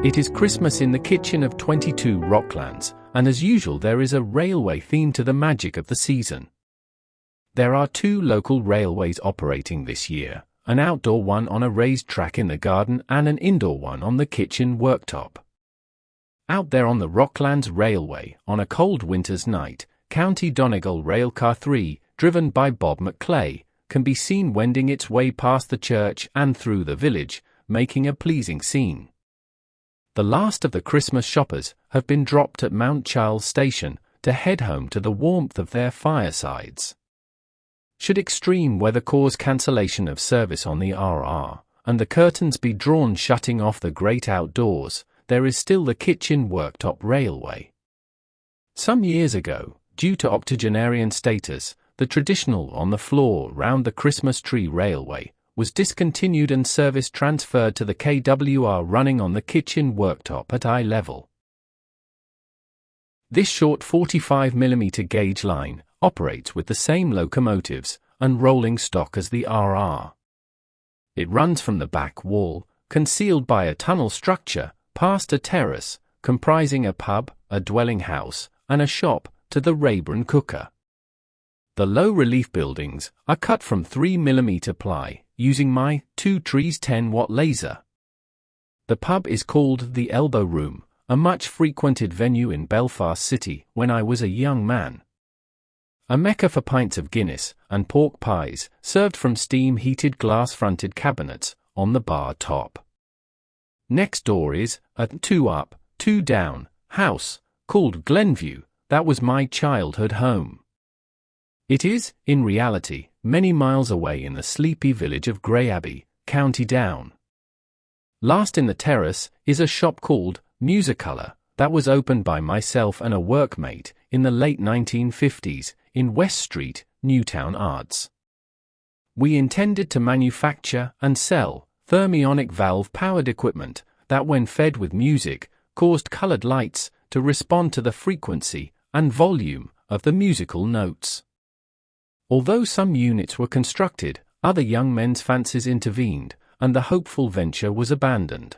It is Christmas in the kitchen of 22 Rocklands, and as usual there is a railway theme to the magic of the season. There are 2 local railways operating this year, an outdoor one on a raised track in the garden and an indoor one on the kitchen worktop. Out there on the Rocklands Railway, on a cold winter's night, County Donegal Railcar 3, driven by Bob McClay, can be seen wending its way past the church and through the village, making a pleasing scene. The last of the Christmas shoppers have been dropped at Mount Charles Station to head home to the warmth of their firesides. Should extreme weather cause cancellation of service on the RR, and the curtains be drawn shutting off the great outdoors, there is still the kitchen worktop railway. Some years ago, due to octogenarian status, the traditional on-the-floor round the Christmas tree railway was discontinued and service transferred to the KWR running on the kitchen worktop at eye level. This short 45mm gauge line operates with the same locomotives and rolling stock as the RR. It runs from the back wall, concealed by a tunnel structure, past a terrace, comprising a pub, a dwelling house, and a shop, to the Rayburn Cooker. The low-relief buildings are cut from 3mm ply, using my 2 Trees 10-watt laser. The pub is called the Elbow Room, a much-frequented venue in Belfast City when I was a young man. A mecca for pints of Guinness and pork pies, served from steam-heated glass-fronted cabinets on the bar top. Next door is a 2 up, 2 down house, called Glenview, that was my childhood home. It is, in reality, many miles away in the sleepy village of Grey Abbey, County Down. Last in the terrace is a shop called Musicolor, that was opened by myself and a workmate in the late 1950s in West Street, Newtown Arts. We intended to manufacture and sell thermionic valve-powered equipment that, when fed with music, caused colored lights to respond to the frequency and volume of the musical notes. Although some units were constructed, other young men's fancies intervened, and the hopeful venture was abandoned.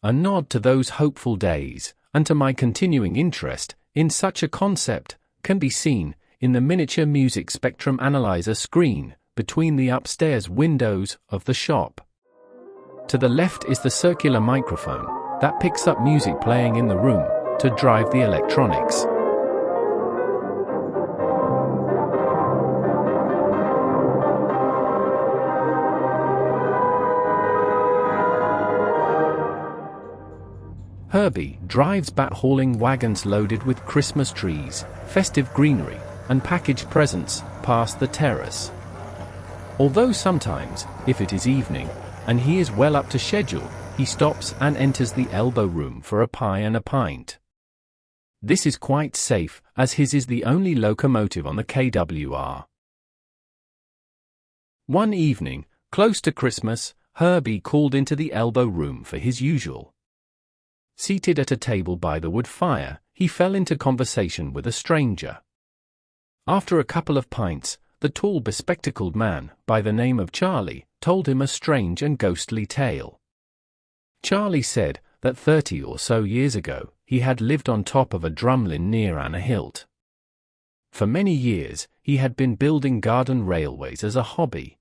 A nod to those hopeful days, and to my continuing interest in such a concept, can be seen in the miniature music spectrum analyzer screen between the upstairs windows of the shop. To the left is the circular microphone that picks up music playing in the room to drive the electronics. Herbie drives bat-hauling wagons loaded with Christmas trees, festive greenery, and packaged presents past the terrace. Although sometimes, if it is evening, and he is well up to schedule, he stops and enters the Elbow Room for a pie and a pint. This is quite safe, as his is the only locomotive on the KWR. One evening, close to Christmas, Herbie called into the Elbow Room for his usual. Seated at a table by the wood fire, he fell into conversation with a stranger. After a couple of pints, the tall bespectacled man, by the name of Charlie, told him a strange and ghostly tale. Charlie said that 30 or so years ago, he had lived on top of a drumlin near Annahilt. For many years, he had been building garden railways as a hobby.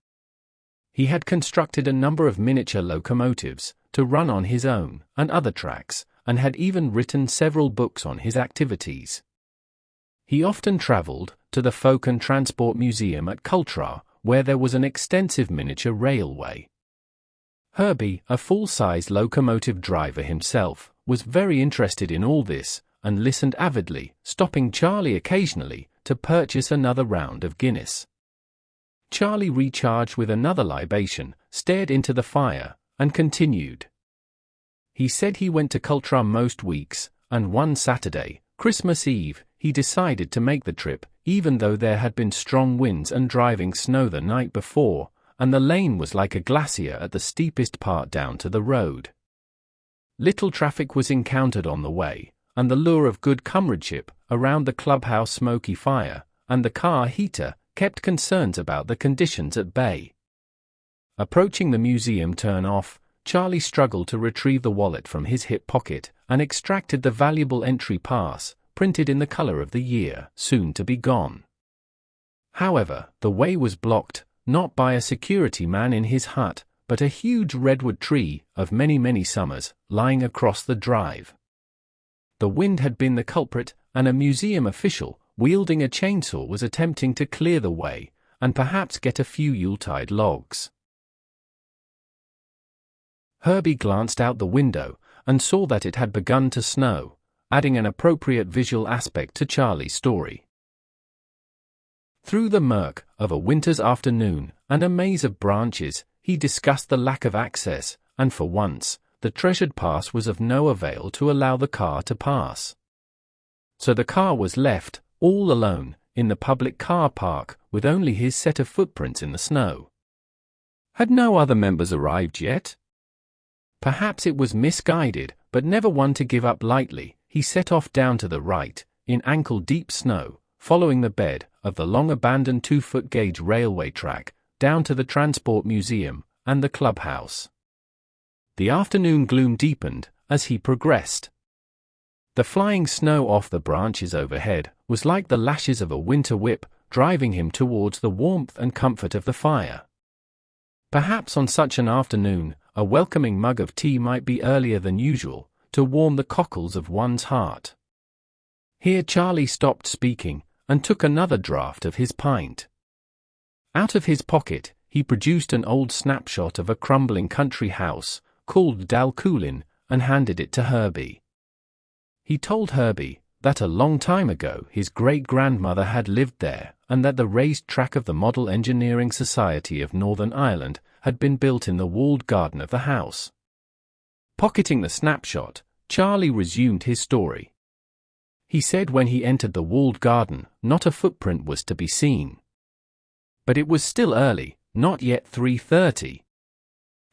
He had constructed a number of miniature locomotives to run on his own and other tracks, and had even written several books on his activities. He often travelled to the Folk and Transport Museum at Cultra, where there was an extensive miniature railway. Herbie, a full-size locomotive driver himself, was very interested in all this, and listened avidly, stopping Charlie occasionally to purchase another round of Guinness. Charlie recharged with another libation, stared into the fire, and continued. He said he went to Cultra most weeks, and one Saturday, Christmas Eve, he decided to make the trip, even though there had been strong winds and driving snow the night before, and the lane was like a glacier at the steepest part down to the road. Little traffic was encountered on the way, and the lure of good comradeship around the clubhouse smoky fire, and the car heater, kept concerns about the conditions at bay. Approaching the museum turn-off, Charlie struggled to retrieve the wallet from his hip pocket and extracted the valuable entry pass, printed in the color of the year, soon to be gone. However, the way was blocked, not by a security man in his hut, but a huge redwood tree, of many summers, lying across the drive. The wind had been the culprit, and a museum official, wielding a chainsaw, was attempting to clear the way, and perhaps get a few Yuletide logs. Herbie glanced out the window, and saw that it had begun to snow, adding an appropriate visual aspect to Charlie's story. Through the murk of a winter's afternoon and a maze of branches, he discussed the lack of access, and for once, the treasured pass was of no avail to allow the car to pass. So the car was left, all alone, in the public car park, with only his set of footprints in the snow. Had no other members arrived yet? Perhaps it was misguided, but never one to give up lightly. He set off down to the right, in ankle-deep snow, following the bed of the long-abandoned 2-foot gauge railway track, down to the Transport Museum and the clubhouse. The afternoon gloom deepened as he progressed. The flying snow off the branches overhead was like the lashes of a winter whip, driving him towards the warmth and comfort of the fire. Perhaps on such an afternoon, a welcoming mug of tea might be earlier than usual, to warm the cockles of one's heart. Here Charlie stopped speaking, and took another draught of his pint. Out of his pocket, he produced an old snapshot of a crumbling country house, called Dalcoolin, and handed it to Herbie. He told Herbie that a long time ago his great-grandmother had lived there, and that the raised track of the Model Engineering Society of Northern Ireland had been built in the walled garden of the house. Pocketing the snapshot, Charlie resumed his story. He said when he entered the walled garden, not a footprint was to be seen. But it was still early, not yet 3:30.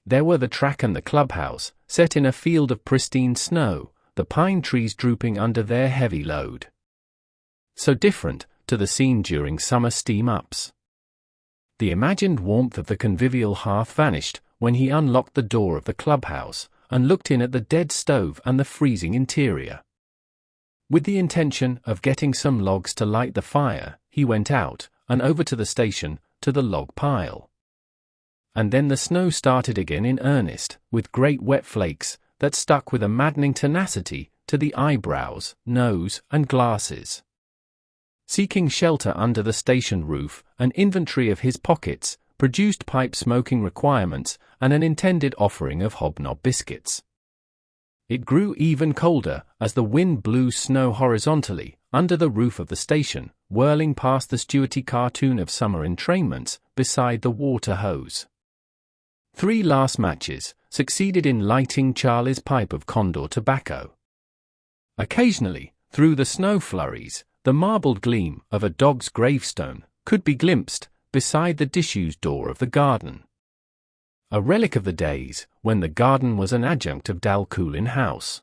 There were the track and the clubhouse, set in a field of pristine snow, the pine trees drooping under their heavy load. So different to the scene during summer steam-ups. The imagined warmth of the convivial hearth vanished when he unlocked the door of the clubhouse and looked in at the dead stove and the freezing interior. With the intention of getting some logs to light the fire, he went out and over to the station, to the log pile. And then the snow started again in earnest, with great wet flakes that stuck with a maddening tenacity to the eyebrows, nose, and glasses. Seeking shelter under the station roof, an inventory of his pockets produced pipe smoking requirements and an intended offering of hobnob biscuits. It grew even colder as the wind blew snow horizontally under the roof of the station, whirling past the Stewarty cartoon of summer entrainments beside the water hose. 3 last matches succeeded in lighting Charlie's pipe of Condor tobacco. Occasionally, through the snow flurries, the marbled gleam of a dog's gravestone could be glimpsed beside the disused door of the garden. A relic of the days when the garden was an adjunct of Dalcoolin House.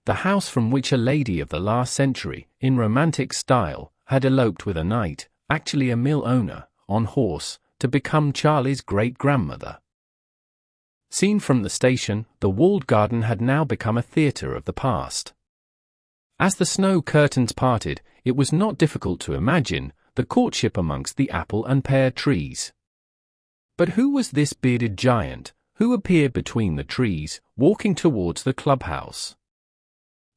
The house from which a lady of the last century, in romantic style, had eloped with a knight, actually a mill owner, on horse, to become Charlie's great-grandmother. Seen from the station, the walled garden had now become a theatre of the past. As the snow curtains parted, it was not difficult to imagine the courtship amongst the apple and pear trees. But who was this bearded giant, who appeared between the trees, walking towards the clubhouse?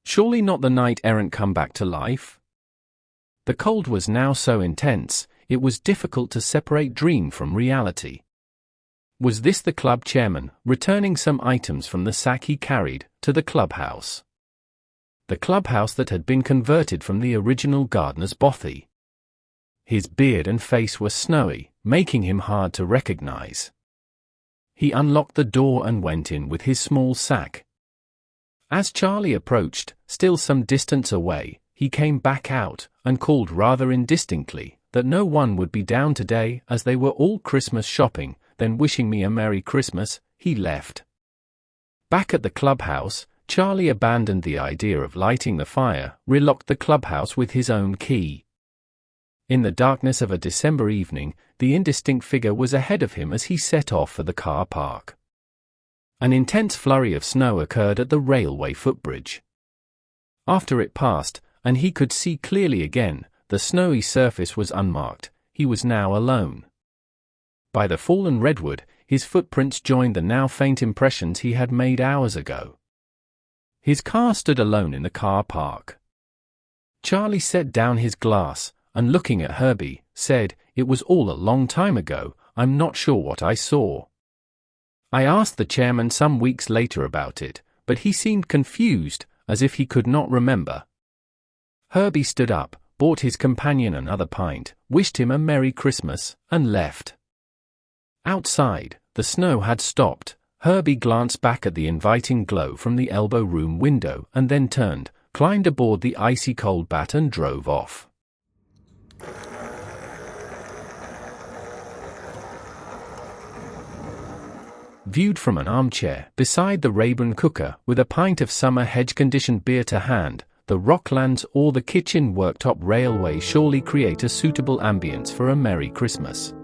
Surely not the knight-errant come back to life? The cold was now so intense, it was difficult to separate dream from reality. Was this the club chairman, returning some items from the sack he carried, to the clubhouse? The clubhouse that had been converted from the original gardener's bothy. His beard and face were snowy, making him hard to recognize. He unlocked the door and went in with his small sack. As Charlie approached, still some distance away, he came back out and called rather indistinctly that no one would be down today as they were all Christmas shopping. Then wishing me a Merry Christmas, he left. Back at the clubhouse, Charlie abandoned the idea of lighting the fire, relocked the clubhouse with his own key. In the darkness of a December evening, the indistinct figure was ahead of him as he set off for the car park. An intense flurry of snow occurred at the railway footbridge. After it passed, and he could see clearly again, the snowy surface was unmarked. He was now alone. By the fallen redwood, his footprints joined the now faint impressions he had made hours ago. His car stood alone in the car park. Charlie set down his glass, and looking at Herbie, said, "It was all a long time ago. I'm not sure what I saw." I asked the chairman some weeks later about it, but he seemed confused, as if he could not remember. Herbie stood up, bought his companion another pint, wished him a Merry Christmas, and left. Outside, the snow had stopped. Herbie glanced back at the inviting glow from the elbow room window and then turned, climbed aboard the icy cold bat and drove off. Viewed from an armchair beside the Rayburn cooker with a pint of summer hedge-conditioned beer to hand, the Rocklands or the kitchen worktop railway surely create a suitable ambience for a Merry Christmas.